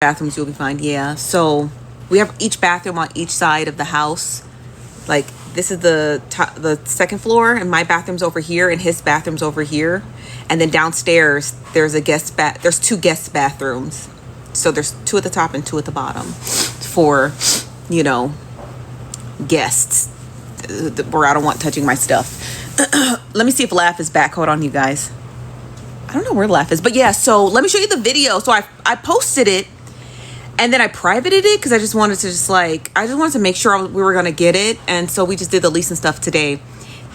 bathrooms you'll be fine. Yeah. So we have each bathroom on each side of the house. Like this is the second floor, and my bathroom's over here, and his bathroom's over here. And then downstairs there's there's two guest bathrooms. So there's two at the top and two at the bottom for, you know, guests where I don't want touching my stuff. Let me see if Laugh is back. Hold on, you guys. I don't know where Laugh is, but yeah, so let me show you the video. So I posted it and then I privated it because I just wanted to make sure we were going to get it. And so we just did the lease and stuff today.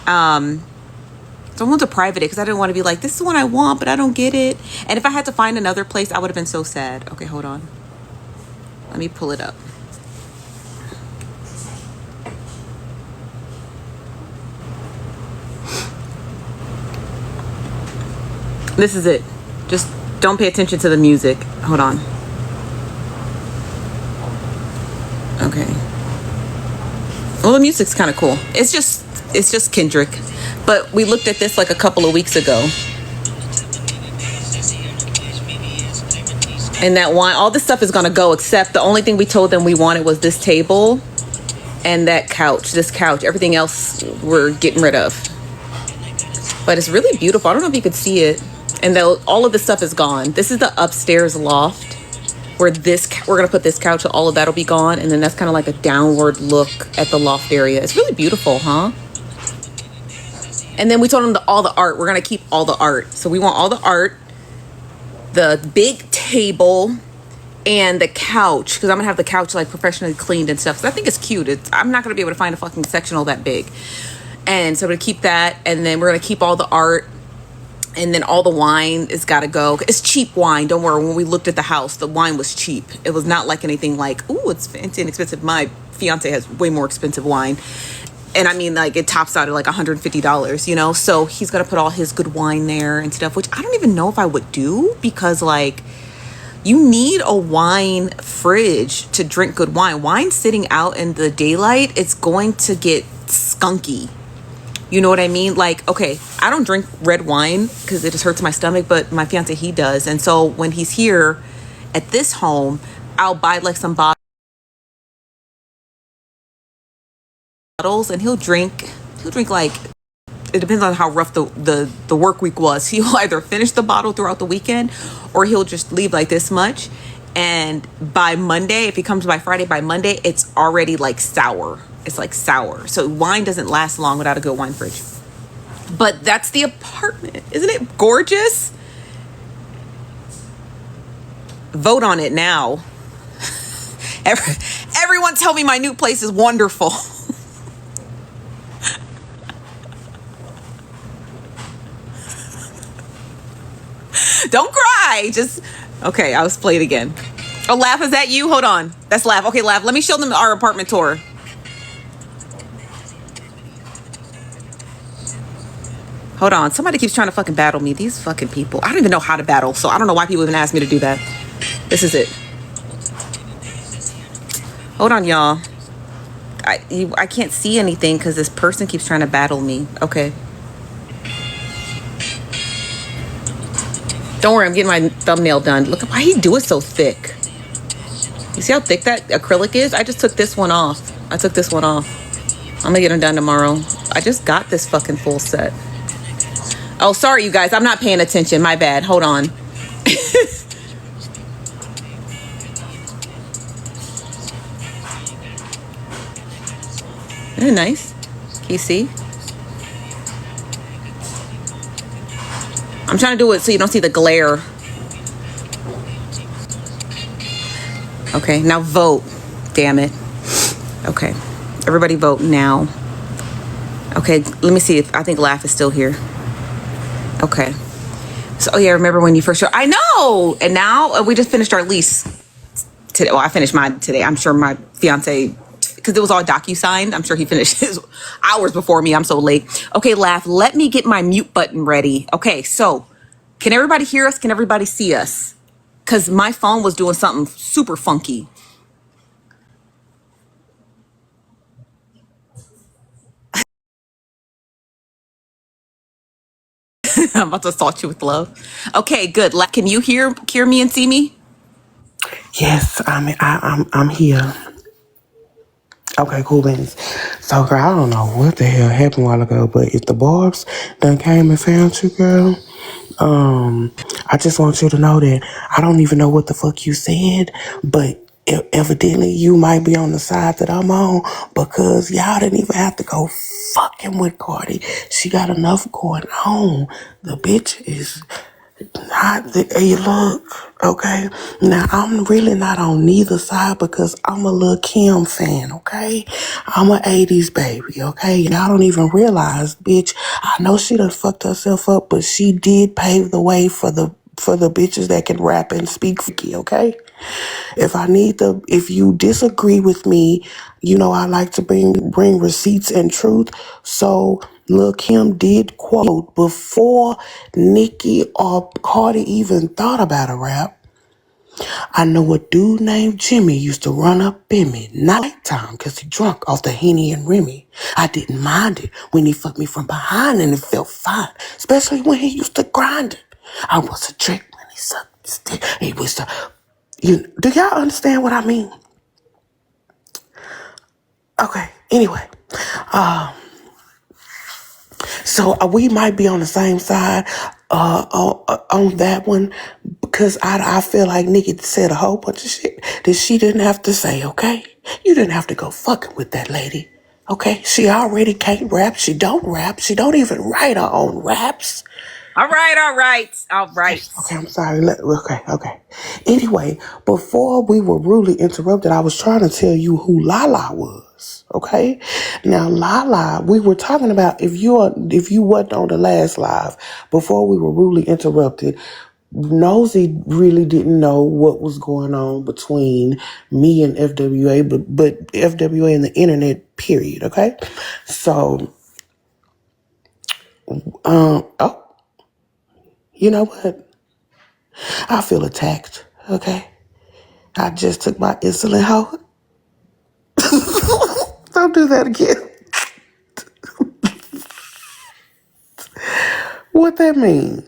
So I wanted to private it because I didn't want to be like, this is the one I want, but I don't get it. And if I had to find another place, I would have been so sad. Okay, hold on. Let me pull it up. This is it. Just don't pay attention to the music. Hold on. Okay. Well, the music's kind of cool. It's just Kendrick. But we looked at this like a couple of weeks ago. And that wine, all this stuff is going to go, except the only thing we told them we wanted was this table and that couch, this couch. Everything else we're getting rid of. But it's really beautiful. I don't know if you could see it. And all of this stuff is gone. This is the upstairs loft where we're going to put this couch, so all of that will be gone. And then that's kind of like a downward look at the loft area. It's really beautiful, huh? And then we told them all the art. We're going to keep all the art. So we want all the art, the big table, and the couch. Because I'm going to have the couch like professionally cleaned and stuff. So I think it's cute. I'm not going to be able to find a fucking sectional that big. And so we're going to keep that. And then we're going to keep all the art. And then all the wine is got to go. It's cheap wine. Don't worry. When we looked at the house, the wine was cheap. It was not like anything like, ooh, it's fancy and expensive. My fiance has way more expensive wine. And I mean, like, it tops out at like $150, you know? So he's going to put all his good wine there and stuff, which I don't even know if I would do because, like, you need a wine fridge to drink good wine. Wine sitting out in the daylight, it's going to get skunky. You know what I mean? Like, okay, I don't drink red wine because it just hurts my stomach, but my fiance, he does. And so when he's here at this home, I'll buy like some bottles and he'll drink like, it depends on how rough the work week was. He'll either finish the bottle throughout the weekend or he'll just leave like this much. And by Monday, if he comes by Friday, by Monday, it's already like sour. It's like sour. So wine doesn't last long without a good wine fridge. But that's the apartment. Isn't it gorgeous? Vote on it now. Everyone tell me my new place is wonderful. Don't cry. Just, okay, I was played again. Oh, Laugh, is that you? Hold on. That's Laugh. Okay, Laugh, let me show them our apartment tour. Hold on. Somebody keeps trying to fucking battle me. These fucking people. I don't even know how to battle, so I don't know why people even ask me to do that. This is it. Hold on, y'all. I can't see anything because this person keeps trying to battle me. Okay. Don't worry, I'm getting my thumbnail done. Look, why he do it so thick? You see how thick that acrylic is? I just took this one off. I'm gonna get them done tomorrow. I just got this fucking full set. Oh, sorry, you guys. I'm not paying attention. My bad. Hold on. Isn't it nice? Can you see? I'm trying to do it so you don't see the glare. Okay, now vote. Damn it. Okay, everybody vote now. Okay, let me see if I think Laugh is still here. Okay. So, oh yeah, remember when you first showed? I know! And now we just finished our lease today. Well, I finished mine today. I'm sure my fiance, because it was all DocuSigned, I'm sure he finished his hours before me. I'm so late. Okay, Laugh, let me get my mute button ready. Okay, so can everybody hear us? Can everybody see us? Because my phone was doing something super funky. I'm about to assault you with love. Okay, good. Can you hear me and see me? Yes, I'm here. Okay, cool beans. So, girl, I don't know what the hell happened a while ago, but if the Barbs done came and found you, girl, I just want you to know that I don't even know what the fuck you said, but evidently you might be on the side that I'm on because y'all didn't even have to go fucking with Cardi. She got enough going on. The bitch is you look, okay? Now, I'm really not on neither side because I'm a Lil' Kim fan, okay? I'm a 80s baby, okay? Y'all don't even realize, bitch, I know she done fucked herself up, but she did pave the way for the bitches that can rap and speak freaky, okay? If you disagree with me, you know I like to bring receipts and truth. So Lil' Kim did quote before Nicki or Cardi even thought about a rap. I know a dude named Jimmy used to run up in me nighttime cause he drunk off the Henny and Remy. I didn't mind it when he fucked me from behind and it felt fine, especially when he used to grind it. I was a trick when he sucked his dick. He was the do y'all understand what I mean? Okay. Anyway, so we might be on the same side on that one because I feel like Nikki said a whole bunch of shit that she didn't have to say. Okay, you didn't have to go fucking with that lady. Okay, she already can't rap. She don't rap. She don't even write her own raps. All right, all right, all right. Okay, I'm sorry. Okay. Anyway, before we were rudely interrupted, I was trying to tell you who Lala was. Okay, now Lala, we were talking about if you wasn't on the last live before we were rudely interrupted. Nosy really didn't know what was going on between me and FWA, but FWA and the internet. Period. Okay, so oh, you know what? I feel attacked. Okay. I just took my insulin, hoe. Don't do that again. What that mean?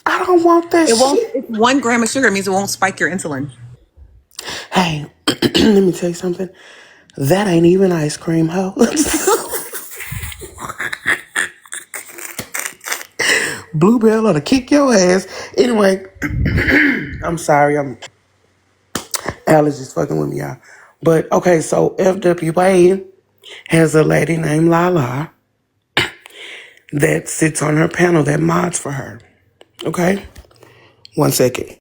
I don't want that It won't. shit. It's 1 gram of sugar means it won't spike your insulin. Hey, let me tell you something. That ain't even ice cream, hoe. Bluebell ought to kick your ass. Anyway, I'm sorry. I'm allergies fucking with me, y'all. But okay, so FWA has a lady named Lala that sits on her panel that mods for her. Okay? 1 second.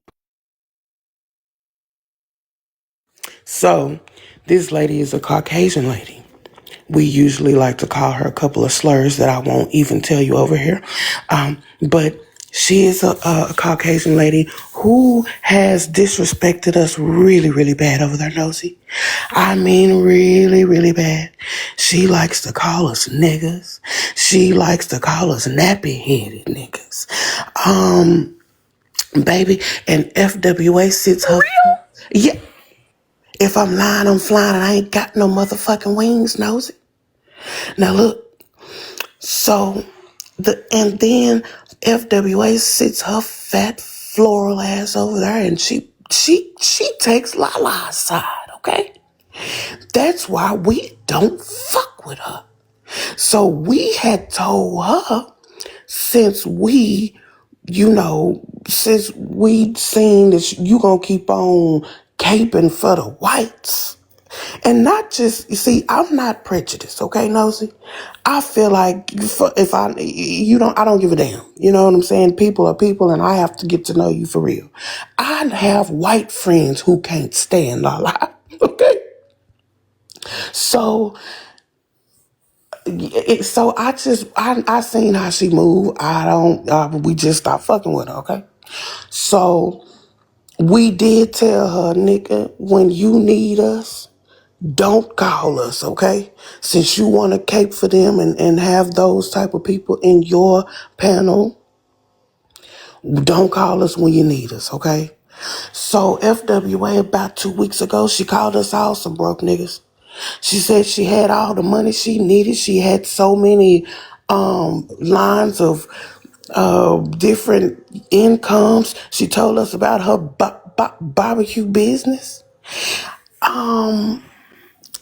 So, this lady is a Caucasian lady. We usually like to call her a couple of slurs that I won't even tell you over here. But she is a Caucasian lady who has disrespected us really, really bad over there, Nosy. I mean, really, really bad. She likes to call us niggas. She likes to call us nappy-headed niggas. Baby, and FWA sits her... Yeah. If I'm lying, I'm flying, and I ain't got no motherfucking wings, Nosy. Now look, so and then FWA sits her fat floral ass over there, and she takes Lala's side, okay? That's why we don't fuck with her. So we had told her since since we seen that you gonna keep on caping for the whites. And not just, you see, I'm not prejudiced, okay, Nosy? I feel like I don't give a damn. You know what I'm saying? People are people and I have to get to know you for real. I have white friends who can't stand Lala, okay? So, I seen how she moved. We just stopped fucking with her, okay? So, we did tell her, nigga, when you need us, don't call us, okay? Since you want to cape for them and have those type of people in your panel, don't call us when you need us, okay? So FWA about 2 weeks ago, she called us all some broke niggas. She said she had all the money she needed. She had so many lines of different incomes. She told us about her barbecue business.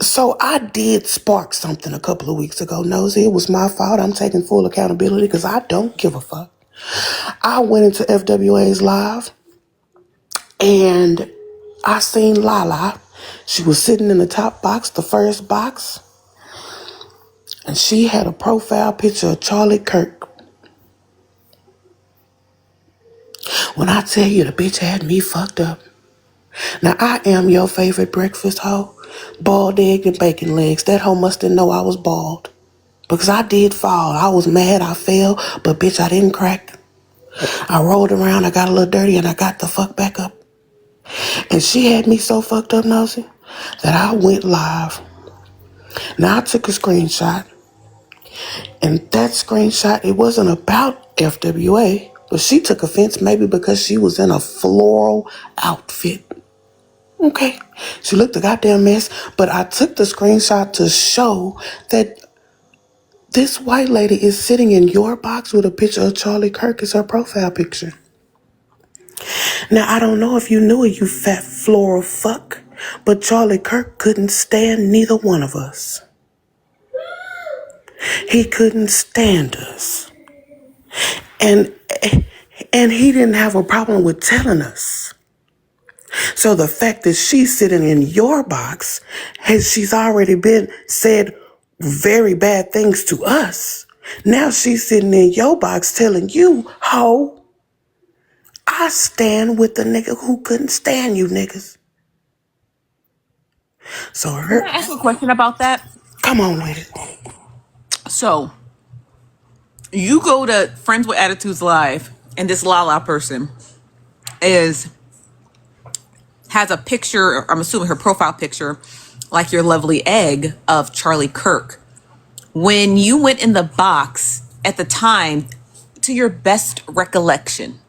So I did spark something a couple of weeks ago, Nosy. It was my fault. I'm taking full accountability because I don't give a fuck. I went into FWA's live and I seen Lala. She was sitting in the top box, the first box, and she had a profile picture of Charlie Kirk. When I tell you the bitch had me fucked up. Now I am your favorite breakfast hoe. Boiled egg and bacon legs. That hoe must didn't know I was bald. Because I did fall. I was mad, I fell, but bitch, I didn't crack. I rolled around, I got a little dirty, and I got the fuck back up. And she had me so fucked up, Nosy, that I went live. Now I took a screenshot, and that screenshot, it wasn't about FWA, but she took offense maybe because she was in a floral outfit. Okay. She looked a goddamn mess, but I took the screenshot to show that this white lady is sitting in your box with a picture of Charlie Kirk as her profile picture. Now, I don't know if you knew it, you fat floral fuck, but Charlie Kirk couldn't stand neither one of us. He couldn't stand us. And he didn't have a problem with telling us. So the fact that she's sitting in your box, she's already been said very bad things to us. Now she's sitting in your box telling you, ho, I stand with the nigga who couldn't stand you niggas. So Can I ask a question about that? come on with it. So you go to Friends with Attitudes Live, and this Lala person is has a picture, I'm assuming her profile picture, like your lovely egg of Charlie Kirk. When you went in the box at the time, to your best recollection,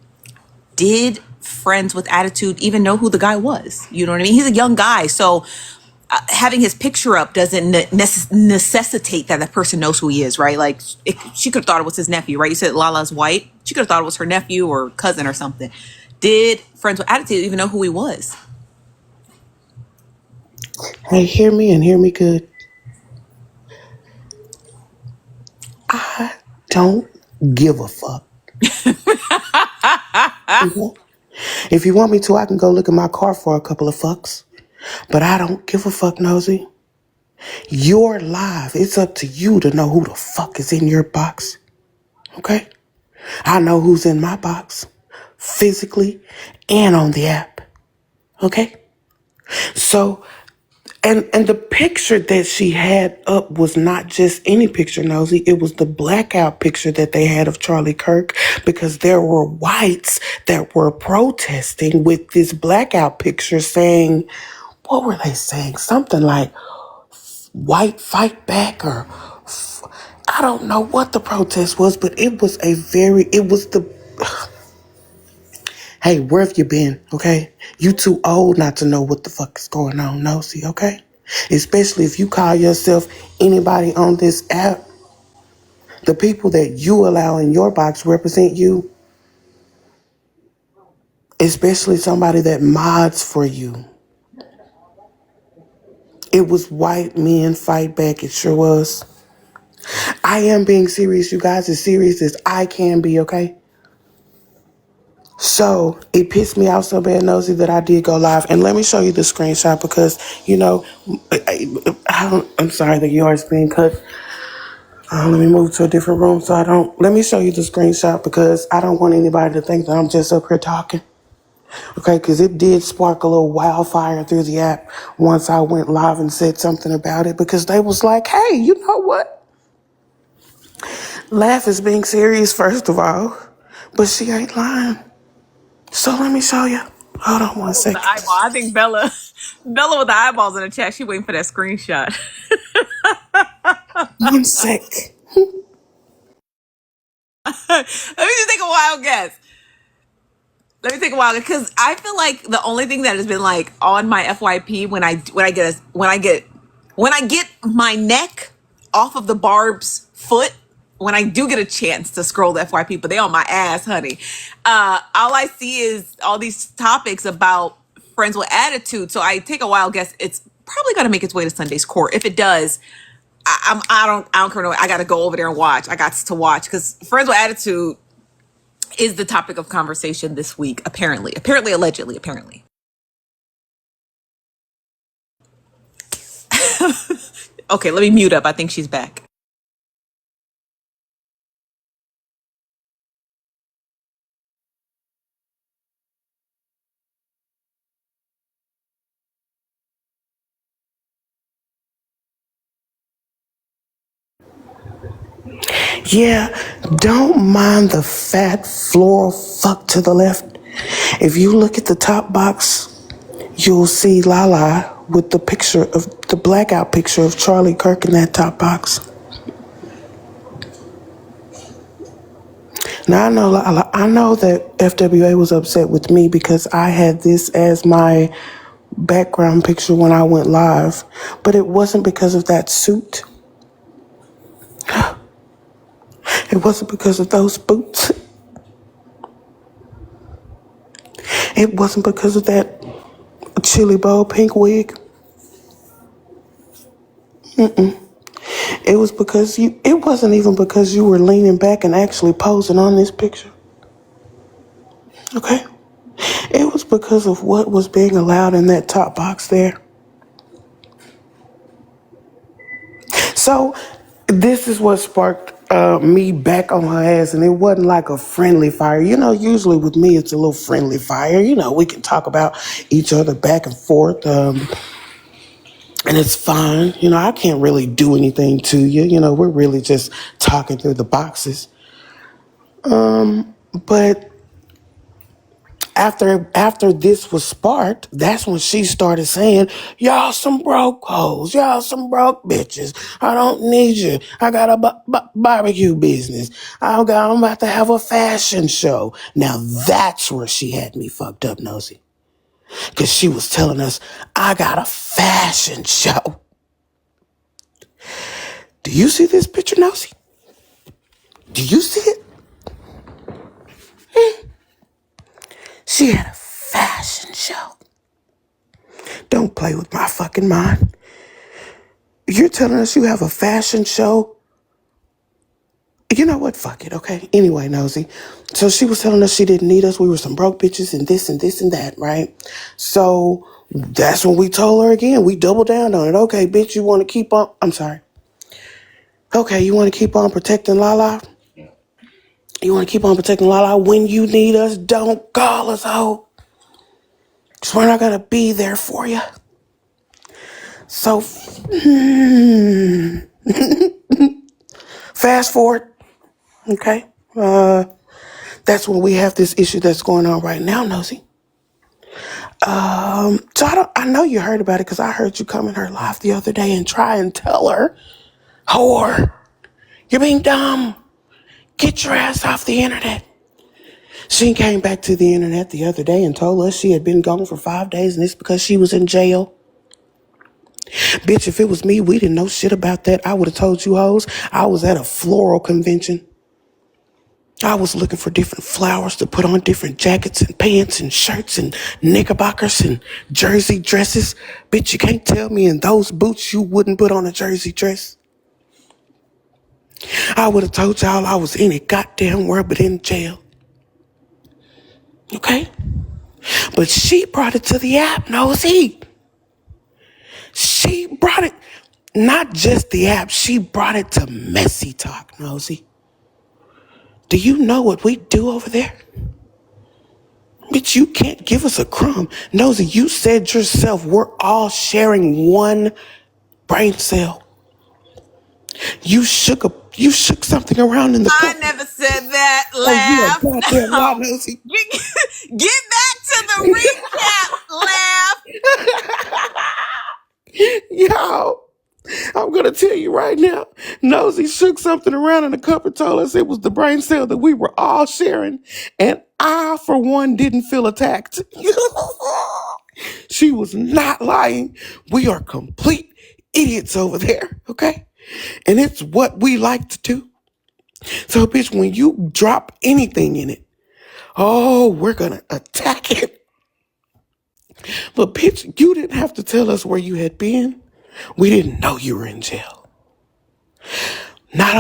did Friends with Attitude even know who the guy was? You know what I mean? He's a young guy, so having his picture up doesn't necessitate that the person knows who he is, right? Like, she could have thought it was his nephew, right? You said Lala's white. She could have thought it was her nephew or cousin or something. Did Friends with Attitude even know who he was? Hey, hear me and hear me good. I don't give a fuck. If you want me to, I can go look at my car for a couple of fucks. But I don't give a fuck, Nosy. You're live. It's up to you to know who the fuck is in your box. Okay? I know who's in my box. Physically and on the app. Okay? So, and the picture that she had up was not just any picture, Nosy. It was the blackout picture that they had of Charlie Kirk because there were whites that were protesting with this blackout picture saying, what were they saying? Something like, white fight back, or I don't know what the protest was, but it was hey, where have you been, okay? You too old not to know what the fuck is going on, Nosy, okay? Especially if you call yourself anybody on this app. The people that you allow in your box represent you. Especially somebody that mods for you. It was white men fight back, it sure was. I am being serious, you guys, as serious as I can be, okay? So it pissed me off so bad, Nosy, that I did go live. And let me show you the screenshot because, you know, I'm sorry, the yard's being cut. Let me move to a different room so I don't. Let me show you the screenshot because I don't want anybody to think that I'm just up here talking. Okay, because it did spark a little wildfire through the app once I went live and said something about it because they was like, hey, you know what? Laugh is being serious, first of all, but she ain't lying. So let me show you. Hold on one The second. eyeball. I think Bella with the eyeballs in the chat, she waiting for that screenshot. 1 sec. Let me just take a wild guess. Let me take a while because I feel like the only thing that has been like on my FYP when I get my neck off of the Barb's foot when I do get a chance to scroll the FYP, but they on my ass, honey. All I see is all these topics about friends with attitude. So I take a wild guess it's probably gonna make its way to Sunday's court. If it does, I don't care. No, I got to go over there and watch. I got to watch because friends with attitude is the topic of conversation this week. Apparently, allegedly, apparently. Okay, let me mute up. I think she's back. Yeah, don't mind the fat floral fuck to the left. If you look at the top box, you'll see Lala with the picture of the blackout picture of Charlie Kirk in that top box. Now I know that FWA was upset with me because I had this as my background picture when I went live, but it wasn't because of that suit. It wasn't because of those boots. It wasn't because of that chili bowl pink wig. It was because it wasn't even because you were leaning back and actually posing on this picture. Okay? It was because of what was being allowed in that top box there. So, this is what sparked me back on her ass, and it wasn't like a friendly fire. You know, usually with me, it's a little friendly fire. You know, we can talk about each other back and forth, and it's fine. You know, I can't really do anything to you. You know, we're really just talking through the boxes. But after this was sparked, that's when she started saying, y'all some broke hoes, y'all some broke bitches. I don't need you. I got a barbecue business. I'm about to have a fashion show. Now that's where she had me fucked up, Nosy. Because she was telling us, I got a fashion show. Do you see this picture, Nosy? Do you see it? She had a fashion show. Don't play with my fucking mind. You're telling us you have a fashion show? You know what? Fuck it, okay? Anyway, Nosy. So she was telling us she didn't need us. We were some broke bitches and this and this and that, right? So that's when we told her again. We doubled down on it. Okay, bitch, you want to keep on... I'm sorry. Okay, you want to keep on protecting Lala? You want to keep on protecting Lala? When you need us, don't call us, ho. Because we're not going to be there for you. So, fast forward, okay? That's when we have this issue that's going on right now, Nosy. So I know you heard about it because I heard you come in her live the other day and try and tell her, whore, you're being dumb. Get your ass off the internet. She came back to the internet the other day and told us she had been gone for 5 days and it's because she was in jail. Bitch, if it was me, we didn't know shit about that. I would have told you hoes I was at a floral convention. I was looking for different flowers to put on different jackets and pants and shirts and knickerbockers and jersey dresses. Bitch, you can't tell me in those boots you wouldn't put on a jersey dress. I would have told y'all I was any goddamn where but in jail. Okay? But she brought it to the app, Nosy. She brought it, not just the app, she brought it to Messy Talk, Nosy. Do you know what we do over there? Bitch, you can't give us a crumb. Nosy, you said yourself we're all sharing one brain cell. You shook something around in the I cup. never said that. Oh, you a Laugh. goddamn lie, No. Nosy. Get back to the recap. Laugh. Yo, I'm gonna tell you right now. Nosy shook something around in the cup and told us it was the brain cell that we were all sharing, and I, for one, didn't feel attacked. She was not lying. We are complete idiots over there, okay? And it's what we like to do. So, bitch, when you drop anything in it, oh, we're gonna attack it. But, bitch, you didn't have to tell us where you had been. We didn't know you were in jail. Not